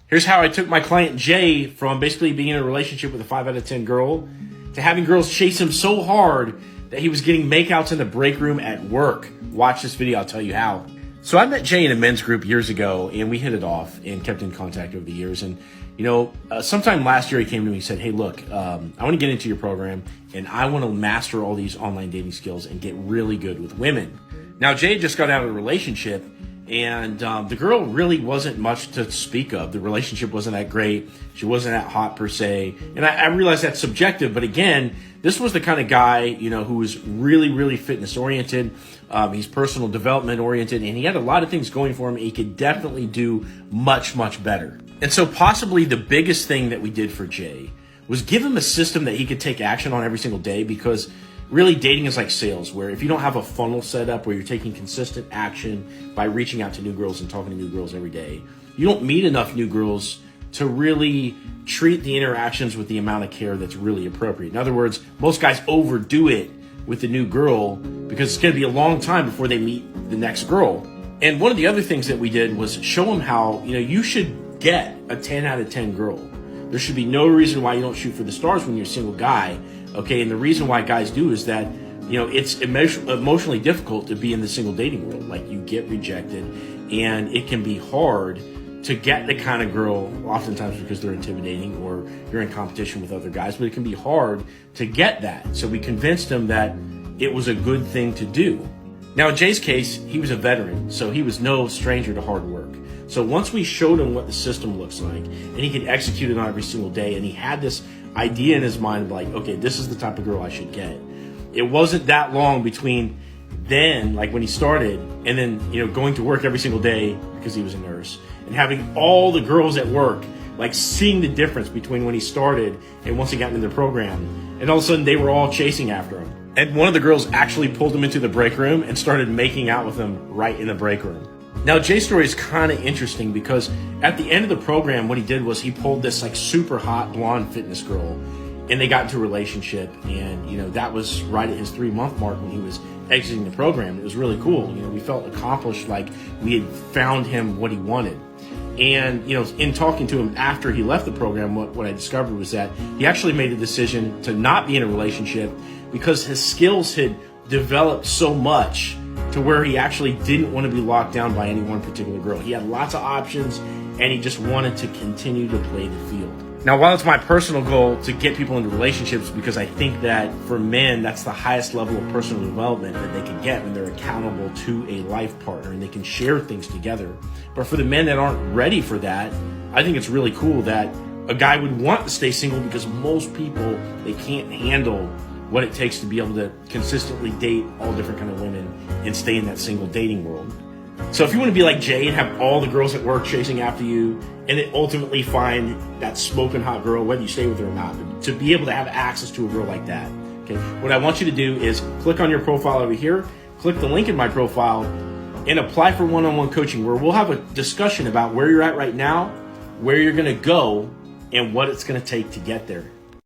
Here's how I took my client Jay from basically being in a relationship with a 5 out of 10 girl to having girls chase him so hard that he was getting makeouts in the break room at work. Watch this video, I'll tell you how. So I met Jay in a men's group years ago, and we hit it off and kept in contact over the years. And sometime last year he came to me and said, hey, look, I want to get into your program, and I want to master all these online dating skills and get really good with women. Now, Jay just got out of a relationship, and the girl really wasn't much to speak of. The relationship wasn't that great. She wasn't that hot per se. And I realize that's subjective, but again, this was the kind of guy, who was really, really fitness oriented. He's personal development oriented, and he had a lot of things going for him. He could definitely do much, much better. And so possibly the biggest thing that we did for Jay was give him a system that he could take action on every single day, because really dating is like sales, where if you don't have a funnel set up where you're taking consistent action by reaching out to new girls and talking to new girls every day, you don't meet enough new girls to really treat the interactions with the amount of care that's really appropriate. In other words, most guys overdo it with the new girl because it's going to be a long time before they meet the next girl. And one of the other things that we did was show them how, you should get a 10 out of 10 girl. There should be no reason why you don't shoot for the stars when you're a single guy. Okay, and the reason why guys do is that, it's emotionally difficult to be in the single dating world. Like, you get rejected, and it can be hard to get the kind of girl, oftentimes because they're intimidating or you're in competition with other guys, but it can be hard to get that. So we convinced him that it was a good thing to do. Now, in Jay's case, he was a veteran, so he was no stranger to hard work. So once we showed him what the system looks like, and he could execute it on every single day, and he had this idea in his mind of like, okay, this is the type of girl I should get. It wasn't that long between then, like when he started, and then, going to work every single day because he was a nurse, and having all the girls at work, like seeing the difference between when he started and once he got into the program. And all of a sudden they were all chasing after him. And one of the girls actually pulled him into the break room and started making out with him right in the break room. Now, Jay's story is kind of interesting because at the end of the program, what he did was he pulled this like super hot blonde fitness girl, and they got into a relationship. And, that was right at his 3-month mark when he was exiting the program. It was really cool. We felt accomplished, like we had found him what he wanted. And, in talking to him after he left the program, what I discovered was that he actually made a decision to not be in a relationship because his skills had developed so much to where he actually didn't want to be locked down by any one particular girl. He had lots of options, and he just wanted to continue to play the field. Now, while it's my personal goal to get people into relationships, because I think that for men, that's the highest level of personal development that they can get when they're accountable to a life partner and they can share things together. But for the men that aren't ready for that, I think it's really cool that a guy would want to stay single, because most people, they can't handle what it takes to be able to consistently date all different kind of women and stay in that single dating world. So if you want to be like Jay and have all the girls at work chasing after you, and then ultimately find that smoking hot girl, whether you stay with her or not, to be able to have access to a girl like that, okay, what I want you to do is click on your profile over here, click the link in my profile, and apply for one-on-one coaching, where we'll have a discussion about where you're at right now, where you're going to go, and what it's going to take to get there.